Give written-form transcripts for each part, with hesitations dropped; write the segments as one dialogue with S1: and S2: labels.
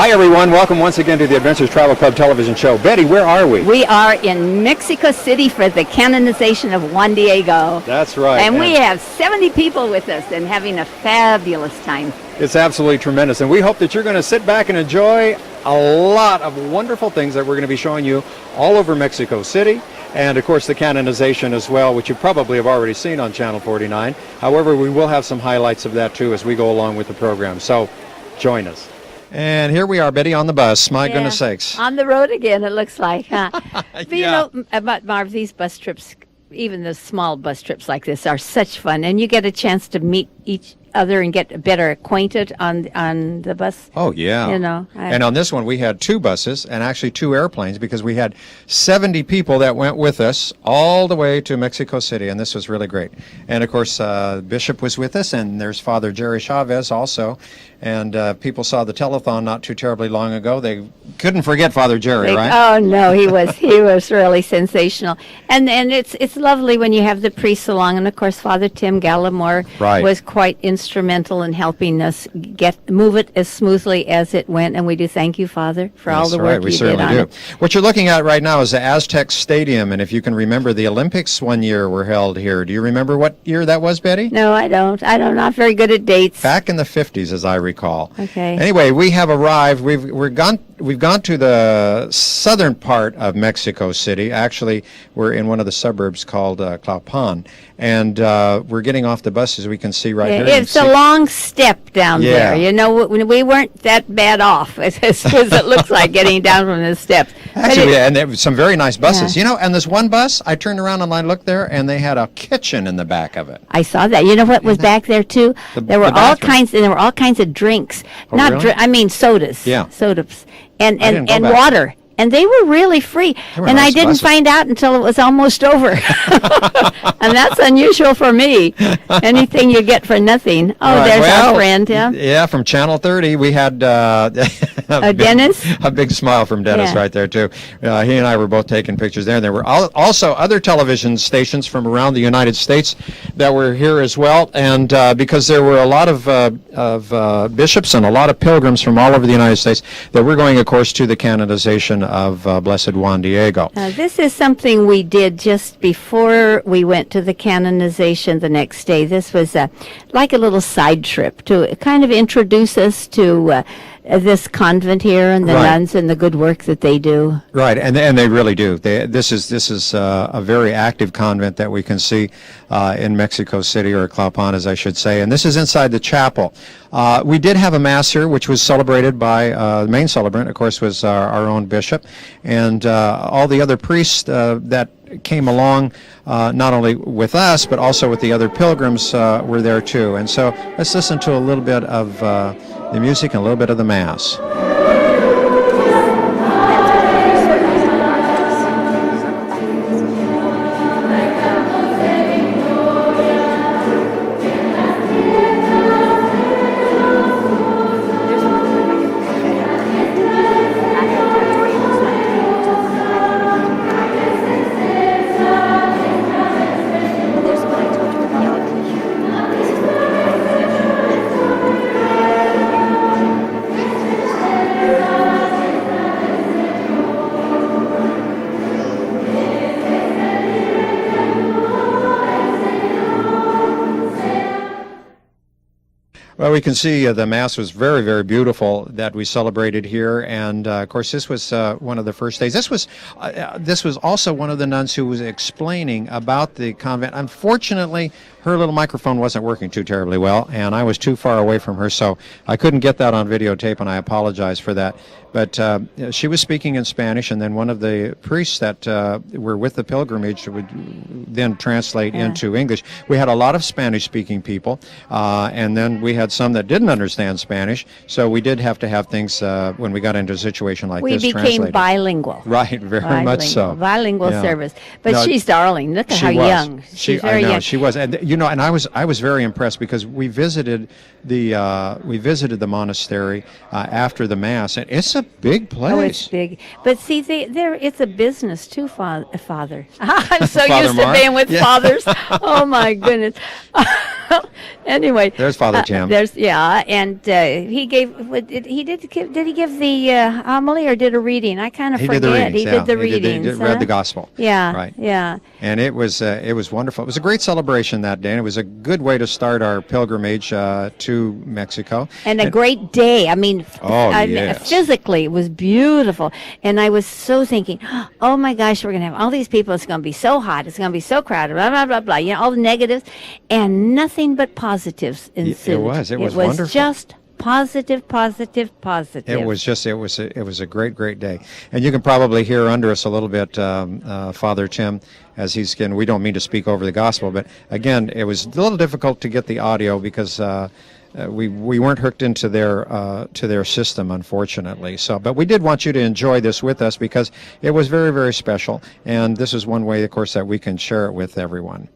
S1: Hi, everyone. Welcome once again to the Adventures Travel Club television show. Betty, where are we?
S2: We are in Mexico City for the canonization of Juan Diego.
S1: That's right.
S2: And we have 70 people with us and having a fabulous time.
S1: It's absolutely tremendous. And we hope that you're going to sit back and enjoy a lot of wonderful things that we're going to be showing you all over Mexico City. And, of course, the canonization as well, which you probably have already seen on Channel 49. However, we will have some highlights of that, too, as we go along with the program. So join us. And here we are, Betty, on the bus. My goodness sakes.
S2: On the road again, it looks like, huh? But you know, about Marv, these bus trips, even the small bus trips like this, are such fun. And you get a chance to meet each other and get better acquainted on the bus.
S1: Oh, yeah.
S2: You know.
S1: And on this one, we had 2 buses and actually 2 airplanes because we had 70 people that went with us all the way to Mexico City, and this was really great. And, of course, Bishop was with us, and there's Father Jerry Chavez also. And people saw the telethon not too terribly long ago. They couldn't forget Father Jerry, right?
S2: Oh no, he was really sensational. And it's lovely when you have the priests along, and of course Father Tim Gallimore was quite instrumental in helping us move it as smoothly as it went. And we do thank you, Father, for all the work you did on it.
S1: What you're looking at right now is the Aztec Stadium, and if you can remember, the Olympics one year were held here. Do you remember what year that was, Betty?
S2: No, I don't. I'm not very good at dates.
S1: Back in the 50s, as I recall.
S2: Okay.
S1: Anyway, we have arrived. We've gone to the southern part of Mexico City. Actually, we're in one of the suburbs called Tlalpan, and we're getting off the bus, as we can see right here.
S2: It's a long step down there. You know, we weren't that bad off as it looks like getting down from the steps.
S1: Actually, and there were some very nice buses. Yeah. You know, and this one bus, I turned around and I looked there, and they had a kitchen in the back of it.
S2: I saw that. You know what was back there too? There were all kinds of drinks.
S1: Oh, really?
S2: I mean sodas.
S1: Yeah.
S2: Sodas. And water. And they were really free. And
S1: nice
S2: I didn't
S1: buses.
S2: find out until it was almost over. And that's unusual for me. Anything you get for nothing. Oh, there's our friend.
S1: Yeah, from Channel 30, we had
S2: Dennis.
S1: A big smile from Dennis right there, too. He and I were both taking pictures there. And there were also other television stations from around the United States that were here as well. And because there were a lot of bishops and a lot of pilgrims from all over the United States that were going, of course, to the canonization of Blessed Juan Diego.
S2: This is something we did just before we went to the canonization the next day. This was like a little side trip to kind of introduce us to this convent here and the nuns and the good work that they do. Right,
S1: and they really do. This is a very active convent that we can see in Mexico City, or Tlalpan, as I should say. And this is inside the chapel. We did have a mass here, which was celebrated by the main celebrant, of course, was our own bishop, and all the other priests that came along, not only with us, but also with the other pilgrims were there too. And so let's listen to a little bit of the music and a little bit of the Mass. Well, we can see the Mass was very, very beautiful that we celebrated here, and of course this was one of the first days. This was also one of the nuns who was explaining about the convent. Unfortunately, her little microphone wasn't working too terribly well, and I was too far away from her, so I couldn't get that on videotape, and I apologize for that. But she was speaking in Spanish, and then one of the priests that were with the pilgrimage would then translate into English. We had a lot of Spanish-speaking people, and then we had some that didn't understand Spanish, so we did have to have things, when we got into a situation like this, translated.
S2: We became bilingual.
S1: Right, very much so.
S2: Bilingual service. But she's darling. Look at how young. She's very young.
S1: She was. And, you know, and I was very impressed because we visited the monastery after the Mass, and it's a big place.
S2: Oh, it's big. But see, it's a business too, Father. I'm so
S1: Father
S2: used to being with fathers. Oh, my goodness. Anyway,
S1: There's Father Tim.
S2: And he gave. Did he give the homily or did a reading? I kind of forget.
S1: Did the readings,
S2: he did the readings.
S1: He read the gospel.
S2: Yeah,
S1: right.
S2: Yeah.
S1: And it was wonderful. It was a great celebration that day, and it was a good way to start our pilgrimage to Mexico.
S2: And a great day. I mean,
S1: yes.
S2: Physically, it was beautiful. And I was so thinking, oh my gosh, we're going to have all these people. It's going to be so hot. It's going to be so crowded. Blah blah blah blah. You know, all the negatives, and nothing but positives ensued.
S1: It was wonderful.
S2: Just positive.
S1: It was a great day. And you can probably hear under us a little bit Father Tim as he's getting. We don't mean to speak over the gospel, but again, it was a little difficult to get the audio because we weren't hooked into their system, unfortunately. So, but we did want you to enjoy this with us because it was very, very special, and this is one way, of course, that we can share it with everyone.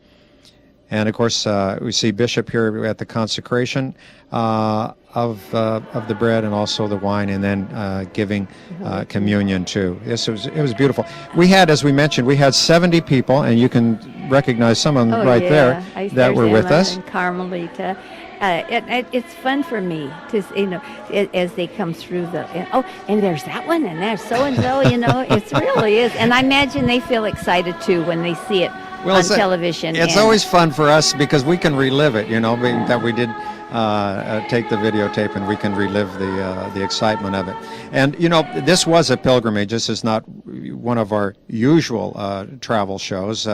S1: And of course, we see Bishop here at the consecration of the bread and also the wine, and then giving communion too. It was beautiful. We had, as we mentioned, 70 people, and you can recognize some of them there that were with us.
S2: And Carmelita. It's fun for me to, as they come through and there's that one, and there's so and so. It really is, and I imagine they feel excited too when they see it on television.
S1: It's always fun for us because we can relive it. That we did take the videotape and we can relive the excitement of it. And this was a pilgrimage. This is not one of our usual travel shows,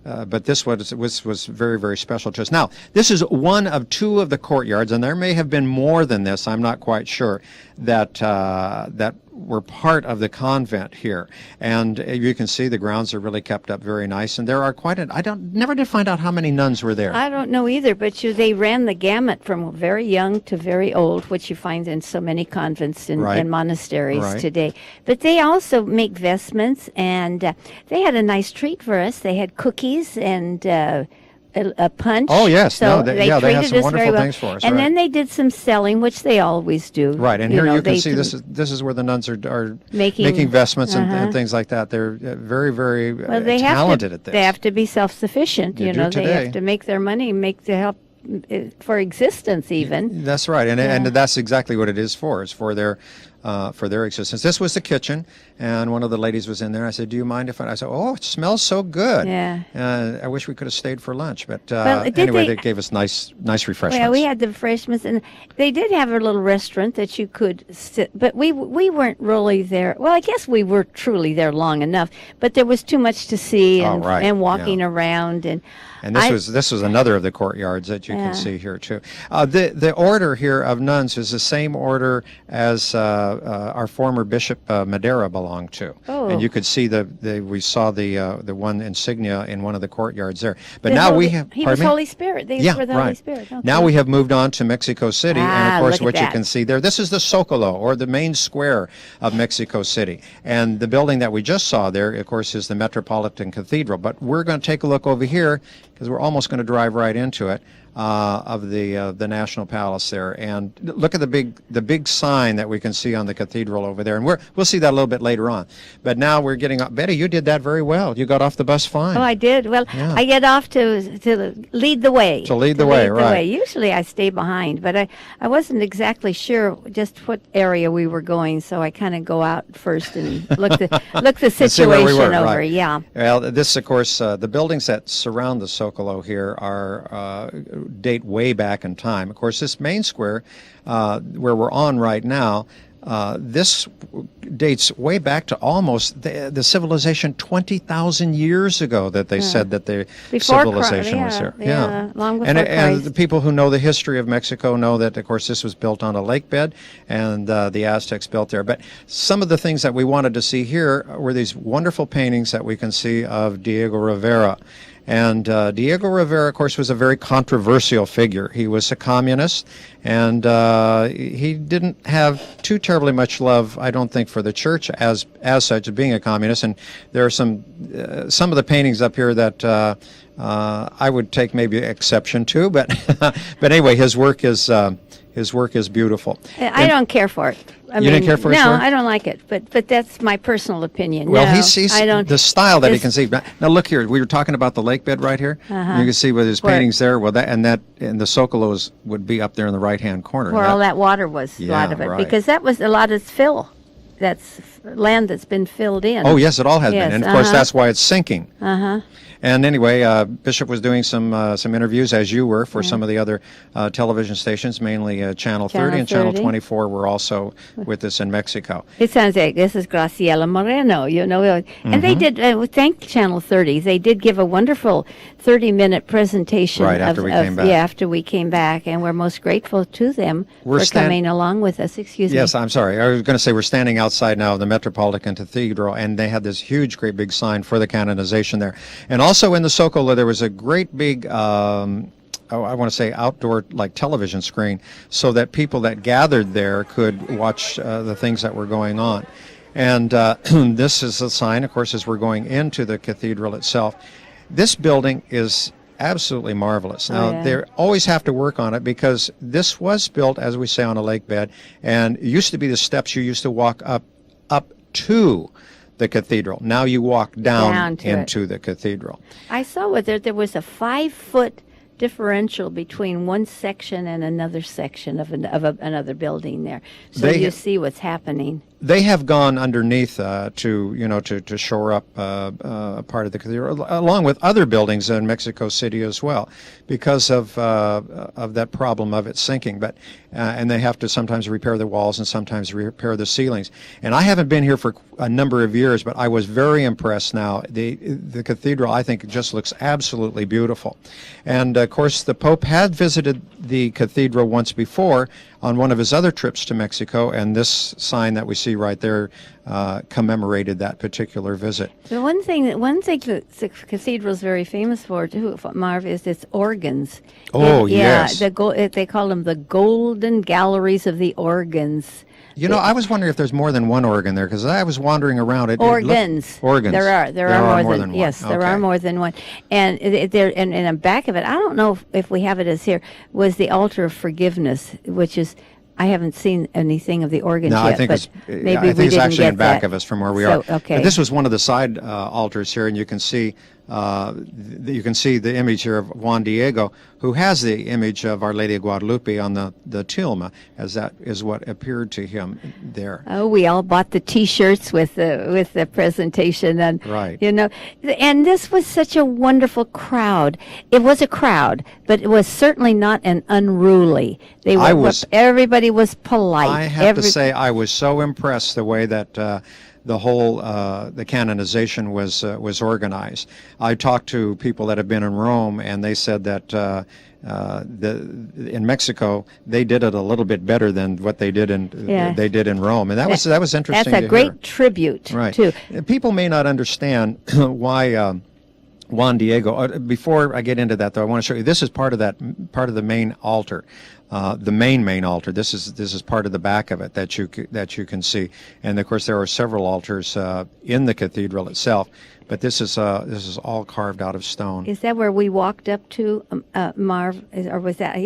S1: but this was very, very special to us. Now, this is one of two of the courtyards, and there may have been more than this. I'm not quite sure that were part of the convent here, and you can see the grounds are really kept up very nice, and there are never did find out how many nuns were there.
S2: I don't know either, but they ran the gamut from very young to very old, which you find in so many convents and monasteries today. But they also make vestments, and they had a nice treat for us. They had cookies and a punch.
S1: Oh yes,
S2: so
S1: they had some wonderful things for us.
S2: And then they did some selling, which they always do.
S1: Right, and here you can see this is where the nuns are making vestments and things like that. They're very, very talented at this.
S2: They have to be self-sufficient. They have to make their money, to help for existence even.
S1: That's right, and that's exactly what it is for. It's for their existence. This was the kitchen, and one of the ladies was in there. I said, "Do you mind if I said, oh, it smells so good."
S2: Yeah.
S1: I wish we could have stayed for lunch, but anyway, they gave us nice refreshments.
S2: Yeah, we had the refreshments, and they did have a little restaurant that you could sit, but we weren't really there. Well, I guess we were truly there long enough, but there was too much to see and walking around and.
S1: And this was another of the courtyards that you can see here too. The order here of nuns is the same order as our former Bishop Madera belonged to. Oh. And you could see we saw the one insignia in one of the courtyards there. But
S2: he was Holy Spirit. They were the Holy Spirit. Okay.
S1: Now we have moved on to Mexico City, and of course what you can see there. This is the Zócalo, or the main square of Mexico City, and the building that we just saw there, of course, is the Metropolitan Cathedral. But we're going to take a look over here, because we're almost going to drive right into it, of the National Palace there, and look at the big sign that we can see on the cathedral over there, and we'll see that a little bit later on. But now we're getting up. Betty, you did that very well. You got off the bus fine.
S2: Oh, I did. Well, I get off to lead the way.
S1: To lead the way, right?
S2: Usually I stay behind, but I wasn't exactly sure just what area we were going, so I kind of go out first and look the situation over.
S1: Right.
S2: Yeah.
S1: Well, this, of course, the buildings that surround the Zócalo here are. Date way back in time. Of course, this main square where we're on right now, this dates way back to almost the civilization 20,000 years ago that they said that the civilization was here.
S2: Long before
S1: and the people who know the history of Mexico know that, of course, this was built on a lake bed, and the Aztecs built there. But some of the things that we wanted to see here were these wonderful paintings that we can see of Diego Rivera. And Diego Rivera, of course, was a very controversial figure. He was a communist, and he didn't have too terribly much love, I don't think, for the church as such, being a communist. And there are some of the paintings up here that I would take maybe exception to, but but anyway, his work is beautiful.
S2: I don't care for it.
S1: You didn't care for his
S2: No,
S1: work?
S2: I don't like it. But that's my personal opinion.
S1: Well,
S2: no,
S1: he sees
S2: I don't,
S1: the style that he
S2: this-
S1: can see. Now look here. We were talking about the lake bed right here. You can see with his
S2: Where-
S1: paintings there. Well, and the Sokolos would be up there in the right-hand corner.
S2: where all that water was, a
S1: Yeah,
S2: lot of it,
S1: right.
S2: because that was a lot of fill. That's land that's been filled in.
S1: Oh yes, it all has
S2: Yes,
S1: been, and of course
S2: uh-huh.
S1: that's why it's sinking.
S2: Uh-huh.
S1: And anyway, Bishop was doing some interviews, as you were, for some of the other television stations, mainly Channel 30 and Channel
S2: 30.
S1: 24 were also with us in Mexico.
S2: It sounds like this is Graciela Moreno, and
S1: Mm-hmm.
S2: they did, thank Channel 30, they did give a wonderful 30-minute presentation.
S1: Right, after we came back.
S2: Yeah, after we came back, and we're most grateful to them
S1: We're
S2: for coming along with us. Excuse me.
S1: Yes, I'm sorry. I was going to say we're standing outside now of the Metropolitan Cathedral, and they had this huge, great big sign for the canonization there. And also in the Sokola, there was a great big, I want to say outdoor like television screen, so that people that gathered there could watch the things that were going on. And this is a sign, of course, as we're going into the cathedral itself. This building is absolutely marvelous. Now,
S2: yeah.
S1: they always have to work on it because this was built, as we say, on a lake bed, and it used to be the steps you used to walk up to the cathedral. Now you walk down
S2: to
S1: into the cathedral.
S2: I saw where there was a 5-foot differential between one section and another section of another building there. So you see what's happening.
S1: They have gone underneath to shore up part of the cathedral, along with other buildings in Mexico City as well, because of that problem of it sinking. But and they have to sometimes repair the walls and sometimes repair the ceilings. And I haven't been here for a number of years, but I was very impressed. Now the cathedral, I think, just looks absolutely beautiful. And of course, the Pope had visited the cathedral once before on one of his other trips to Mexico, and this sign that we see right there commemorated that particular visit.
S2: The one thing that the cathedral is very famous for, too, Marv, is its organs.
S1: Oh,
S2: yeah,
S1: yes.
S2: They call them the golden galleries of the organs.
S1: You know, I was wondering if there's more than one organ there, because I was wandering around.
S2: Organs.
S1: Organs.
S2: There are more than
S1: one.
S2: yes, there
S1: Okay.
S2: are more than one. And there, and in the back of it, I don't know if we have it as here, was the altar of forgiveness, which is, I haven't seen anything of the organs
S1: No,
S2: yet,
S1: I think
S2: but maybe
S1: I think
S2: we
S1: it's
S2: didn't
S1: actually
S2: get
S1: in back
S2: that.
S1: of us from where we
S2: So,
S1: are.
S2: okay.
S1: But this was one of the side altars here, and you can see you can see the image here of Juan Diego, who has the image of Our Lady of Guadalupe on the tilma, as that is what appeared to him there.
S2: Oh, we all bought the T-shirts with the presentation, and
S1: Right.
S2: and this was such a wonderful crowd. It was a crowd, but it was certainly not an unruly. Everybody was polite.
S1: I have to say, I was so impressed the way that the whole the canonization was organized. I talked to people that have been in Rome, and they said that in Mexico they did it a little bit better than what they did in Rome, and that was interesting.
S2: That's a
S1: to
S2: great
S1: hear.
S2: tribute,
S1: Right.
S2: too.
S1: People may not understand why. Juan Diego. Before I get into that, though, I want to show you. This is part of the main altar, the main altar. This is part of the back of it that you can see. And of course, there are several altars in the cathedral itself. But this is all carved out of stone.
S2: Is that where we walked up to, Marv? Or was that,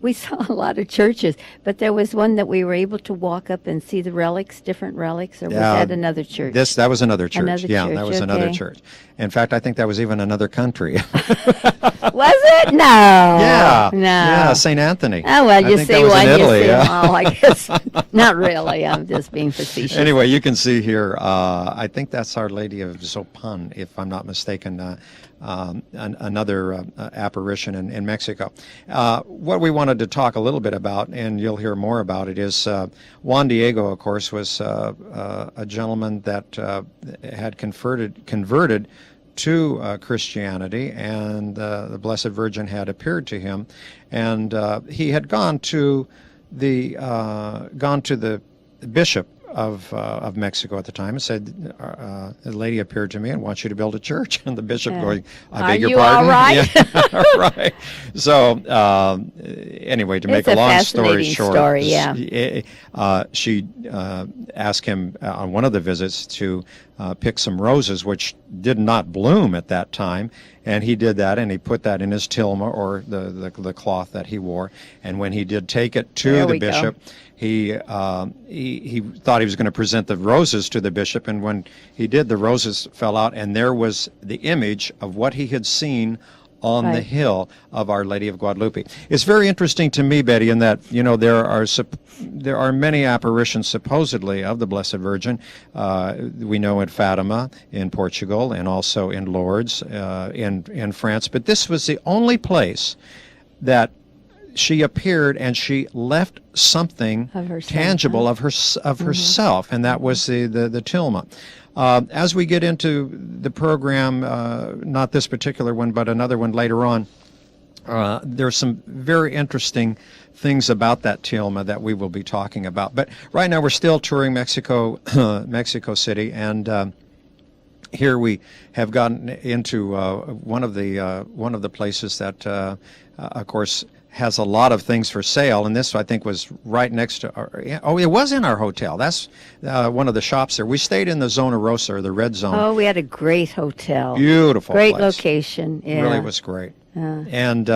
S2: we saw a lot of churches, but there was one that we were able to walk up and see the relics, different relics, or was that another church?
S1: That was another church.
S2: Another church,
S1: that was another
S2: okay.
S1: church. In fact, I think that was even another country.
S2: Was it? No.
S1: Yeah.
S2: No.
S1: Yeah, St. Anthony.
S2: Oh, well,
S1: I
S2: you
S1: think
S2: see
S1: that was
S2: one,
S1: in Italy,
S2: you see
S1: yeah.
S2: all, I guess. Not really. I'm just being facetious.
S1: Anyway, you can see here, I think that's Our Lady of Zopan, if I'm not mistaken, another apparition in Mexico. What we wanted to talk a little bit about, and you'll hear more about it, is Juan Diego, of course, was a gentleman that had converted to Christianity, and the Blessed Virgin had appeared to him, and he had gone to the bishop of Mexico at the time and said, "The lady appeared to me and wants you to build a church." And the bishop going, "I beg your pardon."
S2: Are you all right?
S1: Yeah, right. So anyway, to make a long story short,
S2: fascinating story, yeah.
S1: she asked him on one of the visits to pick some roses, which did not bloom at that time. And he did that, and he put that in his tilma, or the cloth that he wore. And when he did take it to the bishop, he thought he was going to present the roses to the bishop, and when he did, the roses fell out, and there was the image of what he had seen on the hill of Our Lady of Guadalupe. It's very interesting to me, Betty, in that, you know, there are many apparitions supposedly of the Blessed Virgin. We know in Fatima in Portugal, and also in Lourdes in France. But this was the only place that she appeared and she left something tangible of herself, and that was the tilma. As we get into the program, not this particular one, but another one later on, there's some very interesting things about that tilma that we will be talking about. But right now we're still touring Mexico City, and here we have gotten into one of the places that, of course, has a lot of things for sale, and this, I think, was right next to it was in our hotel. That's one of the shops there. We stayed in the Zona Rosa, or the red zone.
S2: Oh, we had a great hotel.
S1: Beautiful
S2: great
S1: place.
S2: Location. Yeah.
S1: Really was great. And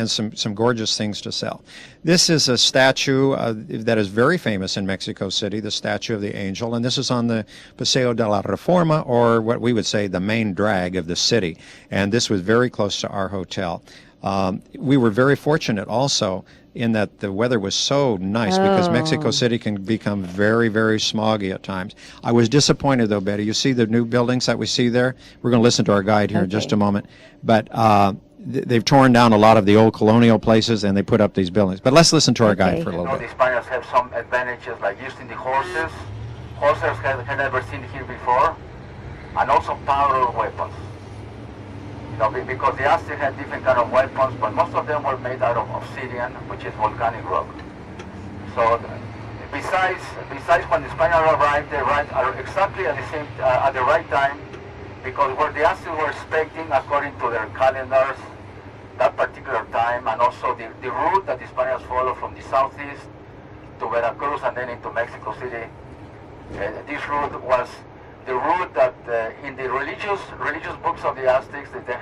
S1: some gorgeous things to sell. This is a statue that is very famous in Mexico City, the statue of the angel, and this is on the Paseo de la Reforma, or what we would say the main drag of the city, and this was very close to our hotel. We were very fortunate also in that the weather was so nice, because Mexico City can become very, very smoggy at times. I was disappointed, though, Betty. You see the new buildings that we see there? We're going to listen to our guide here in just a moment. But they've torn down a lot of the old colonial places, and they put up these buildings. But let's listen to our guide for a little bit.
S3: The Spaniards have some advantages, like using the horses. Horses had never seen here before, and also powerful weapons. Because the Aztecs had different kind of weapons, but most of them were made out of obsidian, which is volcanic rock. So, besides when the Spaniards arrived, they arrived exactly at the right time, because where the Aztecs were expecting, according to their calendars, that particular time, and also the route that the Spaniards followed from the southeast to Veracruz and then into Mexico City. This route was the route that in the religious books of the Aztecs, that they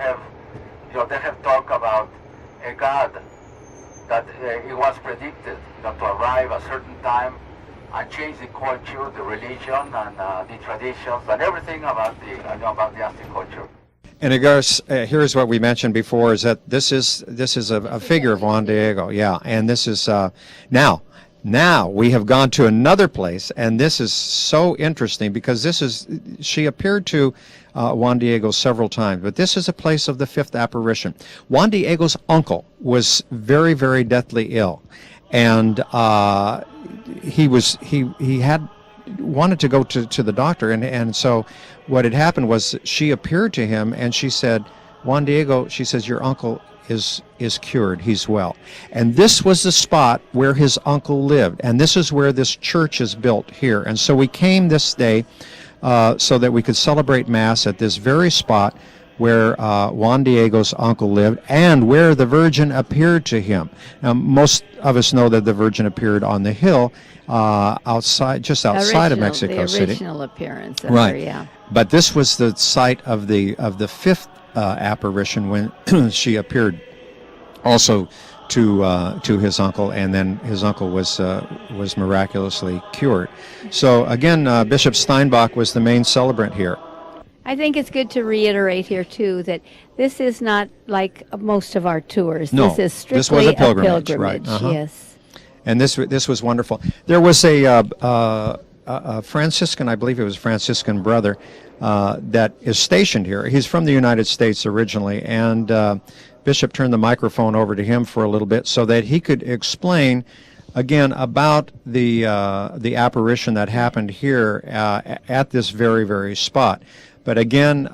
S3: have talked about a god that it was predicted to arrive at a certain time and change the culture, the religion, and the traditions, and everything about the Aztec culture.
S1: And of course, here's what we mentioned before: is that this is a figure of Juan Diego, and this is Now we have gone to another place, and this is so interesting because she appeared to Juan Diego several times, but this is a place of the fifth apparition. Juan Diego's uncle was very, very deathly ill, and he had wanted to go to the doctor, and so what had happened was she appeared to him, and she said, "Juan Diego," she says, "your uncle is cured, he's well." And this was the spot where his uncle lived, and this is where this church is built here. And so we came this day so that we could celebrate Mass at this very spot where Juan Diego's uncle lived, and where the Virgin appeared to him. Now, most of us know that the Virgin appeared on the hill outside of Mexico City.
S2: The original appearance of her, yeah.
S1: But this was the site of the fifth apparition, when she appeared also to his uncle, and then his uncle was miraculously cured. So again, Bishop Steinbach was the main celebrant here.
S2: I think it's good to reiterate here too that this is not like most of our tours.
S1: No,
S2: this is strictly
S1: this was a pilgrimage, right?
S2: Yes.
S1: And this was wonderful. There was a Franciscan, I believe it was a Franciscan brother, that is stationed here. He's from the United States originally, and Bishop turned the microphone over to him for a little bit so that he could explain again about the apparition that happened here at this very, very spot. But again,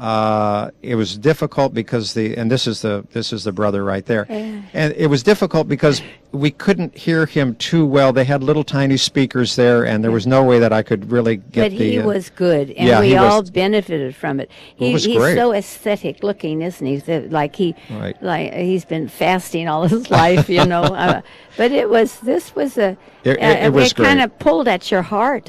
S1: it was difficult because this is the brother right there, and it was difficult because we couldn't hear him too well. They had little tiny speakers there, and there was no way that I could really get
S2: but
S1: the...
S2: he was good, and
S1: yeah,
S2: we all benefited from it.
S1: was
S2: He's
S1: great.
S2: so aesthetic looking, isn't he? Like
S1: Right.
S2: like he's been fasting all his life, you know. But this was
S1: It was
S2: it kind
S1: great.
S2: of pulled at your heart,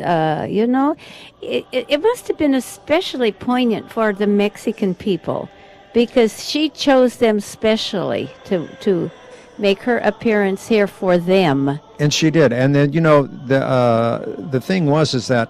S2: you know. It must have been especially poignant for the Mexican people, because she chose them specially to make her appearance here for them.
S1: And she did. And then, the thing is that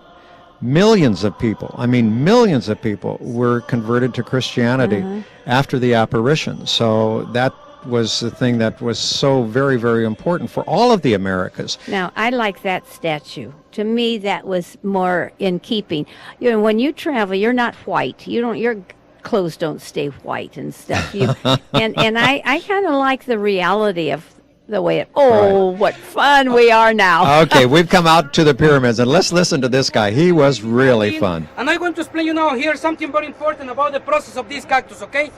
S1: millions of people were converted to Christianity after the apparition. So that was the thing that was so very, very important for all of the Americas.
S2: Now, I like that statue. To me, that was more in keeping. You know, when you travel, you're not white. Your clothes don't stay white and stuff. And I kind of like the reality of the way what fun we are now.
S1: Okay, we've come out to the pyramids, and let's listen to this guy. He was really fun.
S4: And I'm going to explain you now here something very important about the process of this cactus, okay?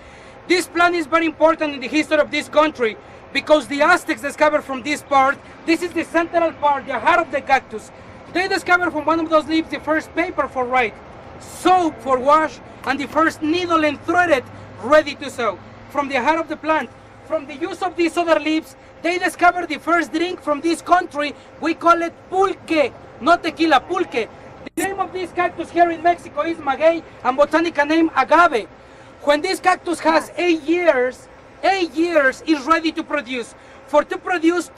S4: This plant is very important in the history of this country because the Aztecs discovered from this part, this is the central part, the heart of the cactus. They discovered from one of those leaves the first paper for write, soap for wash, and the first needle and threaded ready to sew. From the heart of the plant, from the use of these other leaves, they discovered the first drink from this country. We call it pulque, not tequila, pulque. The name of this cactus here in Mexico is maguey, and botanical name agave. When this cactus has 8 years is ready to produce. To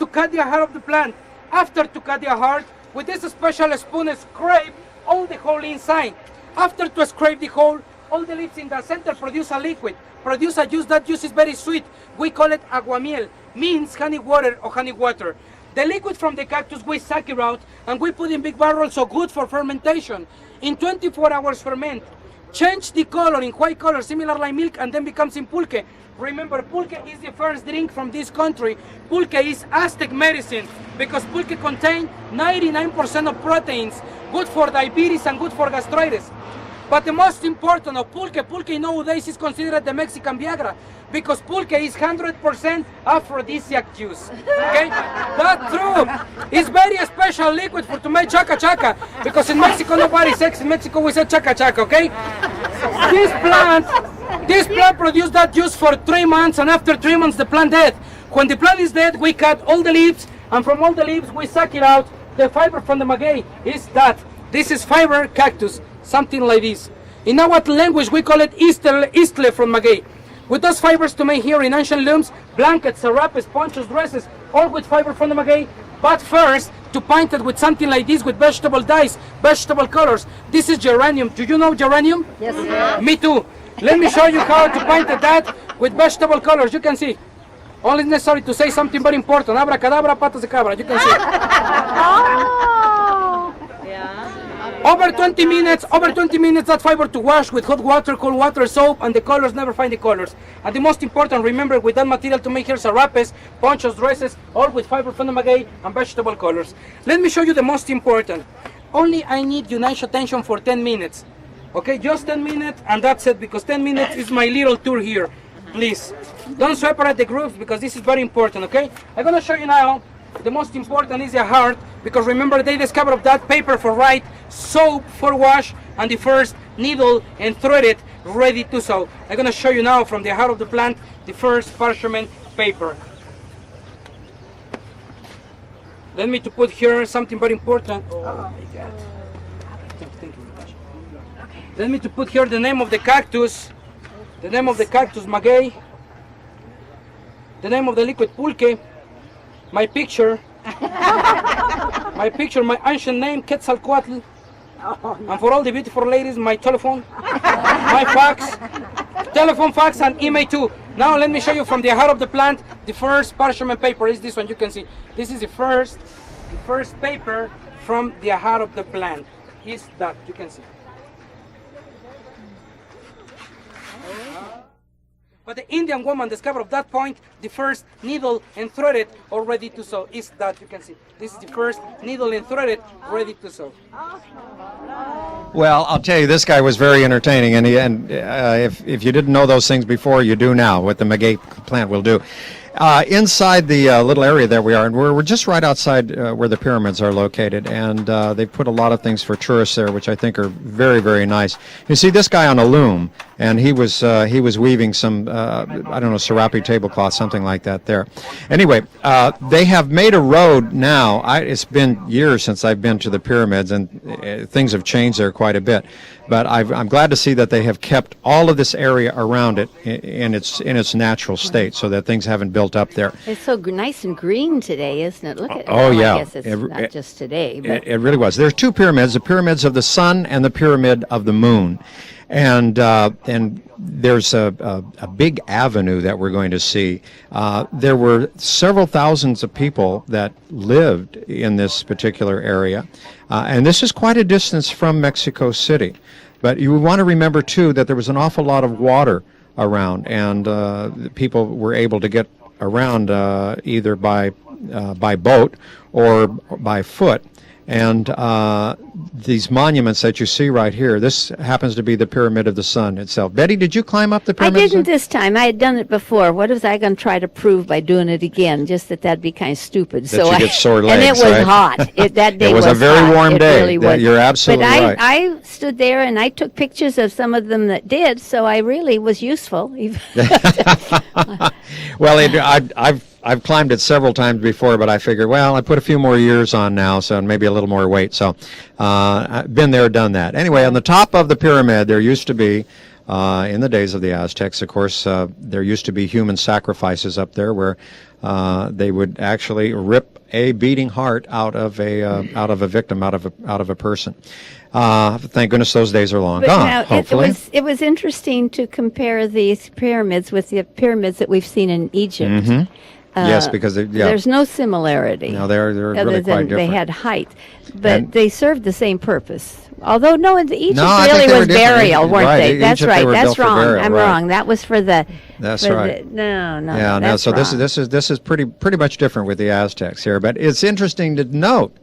S4: cut the heart of the plant. After to cut the heart, with this special spoon, scrape all the hole inside. After to scrape the hole, all the leaves in the center produce a liquid, produce a juice. That juice is very sweet. We call it aguamiel, means honey water or honey water. The liquid from the cactus we suck it out and we put in big barrels, so good for fermentation. In 24 hours ferment. Change the color in white color, similar like milk, and then becomes in pulque. Remember, pulque is the first drink from this country. Pulque is Aztec medicine because pulque contains 99% of proteins, good for diabetes and good for gastritis. But the most important of pulque nowadays is considered the Mexican Viagra because pulque is 100% aphrodisiac juice. Okay, that's true. It's very special liquid for to make chaka chaka because in Mexico nobody sex. In Mexico we say chaka chaka. Okay, this plant produced that juice for 3 months, and after 3 months the plant dead. When the plant is dead, we cut all the leaves, and from all the leaves we suck it out. The fiber from the maguey is that. This is fiber cactus. Something like this. In our language, we call it istle from maguey. With those fibers to make here in ancient looms, blankets, serapes, ponchos, dresses, all with fiber from the maguey. But first, to paint it with something like this, with vegetable dyes, vegetable colors. This is geranium. Do you know geranium?
S2: Yes, sir.
S4: Me too. Let me show you how to paint that with vegetable colors. You can see. Only necessary to say something very important. Abracadabra, patas de cabra. You can see. Over 20 minutes, that fiber to wash with hot water, cold water, soap, and the colors, never find the colors. And the most important, remember, with that material to make here serapes, ponchos, dresses, all with fiber from the maguey and vegetable colors. Let me show you the most important. Only I need unanimous attention for 10 minutes. Okay, just 10 minutes, and that's it, because 10 minutes is my little tour here. Please, don't separate the groups, because this is very important, okay? I'm gonna show you now. The most important is the heart, because remember they discovered that paper for write, soap for wash, and the first needle and threaded ready to sew. I'm going to show you now from the heart of the plant the first parchment paper. Let me to put here something very important. Oh my God. Thank you very much. Let me to put here the name of the cactus, maguey, the name of the liquid pulque, my picture, my ancient name, Quetzalcoatl, and for all the beautiful ladies, my telephone, my fax, telephone, fax, and email too. Now let me show you from the heart of the plant, the first parchment paper is this one, you can see. This is the first paper from the heart of the plant. Is that, you can see. But the Indian woman discovered at that point the first needle and threaded or ready to sew. Is that, you can see. This is the first needle and threaded ready to sew.
S1: Well, I'll tell you, this guy was very entertaining, and if you didn't know those things before, you do now. What the maguey plant will do. inside the little area that we are, and we're just right outside where the pyramids are located, and they put a lot of things for tourists there, which I think are very, very nice. You see this guy on a loom, and he was weaving some I don't know, serape tablecloth, something like that there. Anyway, they have made a road now. It's been years since I've been to the pyramids, and things have changed there quite a bit. But I'm glad to see that they have kept all of this area around it in its natural state, so that things haven't built up there.
S2: It's so nice and green today, isn't it? Look at it.
S1: Oh, yeah.
S2: I guess it's not just today. But
S1: It really was. There's two pyramids: the pyramids of the sun and the pyramid of the moon. And there's a big avenue that we're going to see. There were several thousands of people that lived in this particular area, and this is quite a distance from Mexico City. But you want to remember too that there was an awful lot of water around, and people were able to get around either by boat or by foot. And these monuments that you see right here, this happens to be the Pyramid of the Sun itself. Betty, did you climb up the Pyramid
S2: I
S1: of the
S2: didn't
S1: Sun?
S2: this time. I had done it before. What was I going to try to prove by doing it again? Just that'd be kind of stupid.
S1: That you get sore legs,
S2: and it was
S1: right?
S2: hot. That day
S1: It was a very
S2: hot.
S1: warm
S2: It
S1: day.
S2: Really was.
S1: You're absolutely
S2: but
S1: right.
S2: I stood there and I took pictures of some of them that did, so I really was useful.
S1: Well, I've climbed it several times before, but I figured, well, I put a few more years on now, so maybe a little more weight. So I've been there, done that. Anyway, on the top of the pyramid, there used to be, in the days of the Aztecs, of course, there used to be human sacrifices up there where they would actually rip a beating heart out of a victim, out of a person. Thank goodness those days are long gone.
S2: Now,
S1: Hopefully,
S2: it was interesting to compare these pyramids with the pyramids that we've seen in Egypt.
S1: Mm-hmm. Yes, because
S2: there's no similarity.
S1: No, they're
S2: other
S1: really
S2: than
S1: quite different.
S2: they had height, but
S1: And-
S2: they served the same purpose. Although no, in Egypt
S1: No, I
S2: really
S1: think they
S2: was
S1: were different.
S2: burial, weren't
S1: Right,
S2: they? That's
S1: Egypt, they
S2: right.
S1: were
S2: That's
S1: built for
S2: wrong.
S1: burial,
S2: I'm
S1: right.
S2: wrong. That was for the.
S1: That's
S2: for
S1: right.
S2: No.
S1: Yeah, no.
S2: That's
S1: So
S2: wrong.
S1: this is pretty much different with the Aztecs here, but it's interesting to note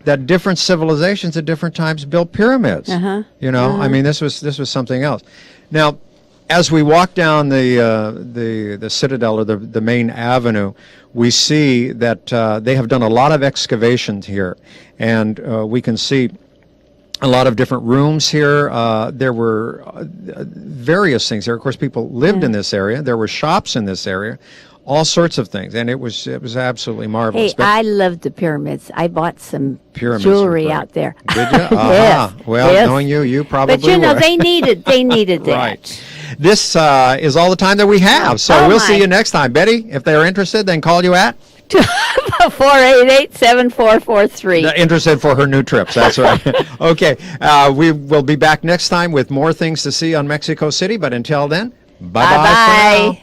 S1: that different civilizations at different times built pyramids. You know, I mean, this was something else. Now, as we walk down the citadel or the main avenue, we see that they have done a lot of excavations here, and we can see a lot of different rooms here. There were various things there. Of course, people lived in this area. There were shops in this area, all sorts of things, and it was absolutely marvelous.
S2: Hey, I loved the pyramids. I bought some
S1: Pyramids
S2: jewelry
S1: were great.
S2: out there.
S1: Did you?
S2: Yes.
S1: Well,
S2: yes.
S1: knowing you probably
S2: But you know,
S1: were.
S2: they needed that.
S1: Right. This is all the time that we have, so
S2: Oh,
S1: we'll
S2: my.
S1: see you next time. Betty, if they are interested, then call you at?
S2: 488-7443.
S1: Interested for her new trips, that's right. Okay, we will be back next time with more things to see on Mexico City, but until then, bye-bye for now.
S2: Bye-bye.